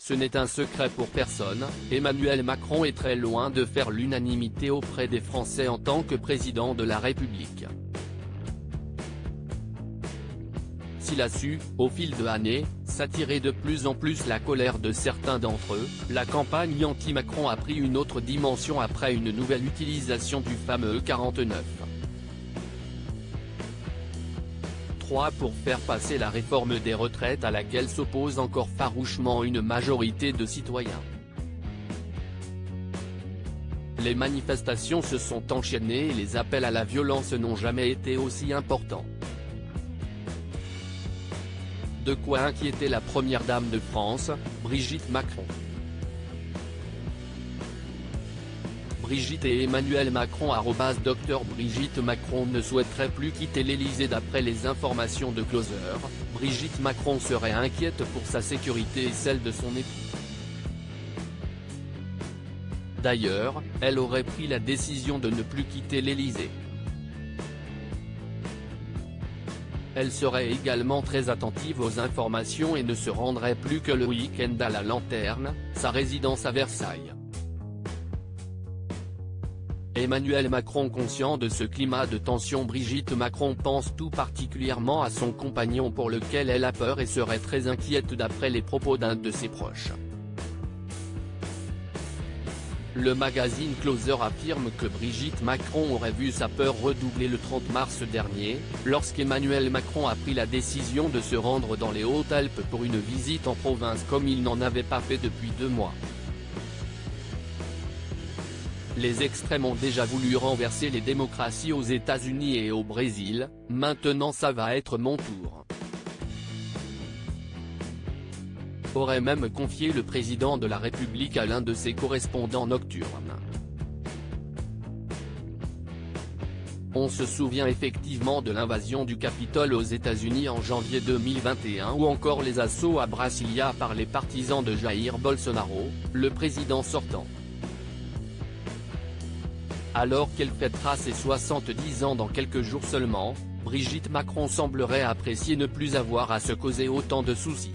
Ce n'est un secret pour personne, Emmanuel Macron est très loin de faire l'unanimité auprès des Français en tant que président de la République. S'il a su, au fil de l'année, s'attirer de plus en plus la colère de certains d'entre eux, la campagne anti-Macron a pris une autre dimension après une nouvelle utilisation du fameux 49. 3 pour faire passer la réforme des retraites à laquelle s'oppose encore farouchement une majorité de citoyens. Les manifestations se sont enchaînées et les appels à la violence n'ont jamais été aussi importants. De quoi inquiéter la première dame de France, Brigitte Macron. Brigitte et Emmanuel Macron @Dr Brigitte Macron ne souhaiterait plus quitter l'Elysée. D'après les informations de Closer, Brigitte Macron serait inquiète pour sa sécurité et celle de son époux. D'ailleurs, elle aurait pris la décision de ne plus quitter l'Elysée. Elle serait également très attentive aux informations et ne se rendrait plus que le week-end à la Lanterne, sa résidence à Versailles. Emmanuel Macron conscient de ce climat de tension. Brigitte Macron pense tout particulièrement à son compagnon pour lequel elle a peur et serait très inquiète d'après les propos d'un de ses proches. Le magazine Closer affirme que Brigitte Macron aurait vu sa peur redoubler le 30 mars dernier, lorsqu'Emmanuel Macron a pris la décision de se rendre dans les Hautes-Alpes pour une visite en province comme il n'en avait pas fait depuis 2 mois. Les extrêmes ont déjà voulu renverser les démocraties aux États-Unis et au Brésil, maintenant ça va être mon tour. Aurait même confié le président de la République à l'un de ses correspondants nocturnes. On se souvient effectivement de l'invasion du Capitole aux États-Unis en janvier 2021 ou encore les assauts à Brasilia par les partisans de Jair Bolsonaro, le président sortant. Alors qu'elle fêtera ses 70 ans dans quelques jours seulement, Brigitte Macron semblerait apprécier ne plus avoir à se causer autant de soucis.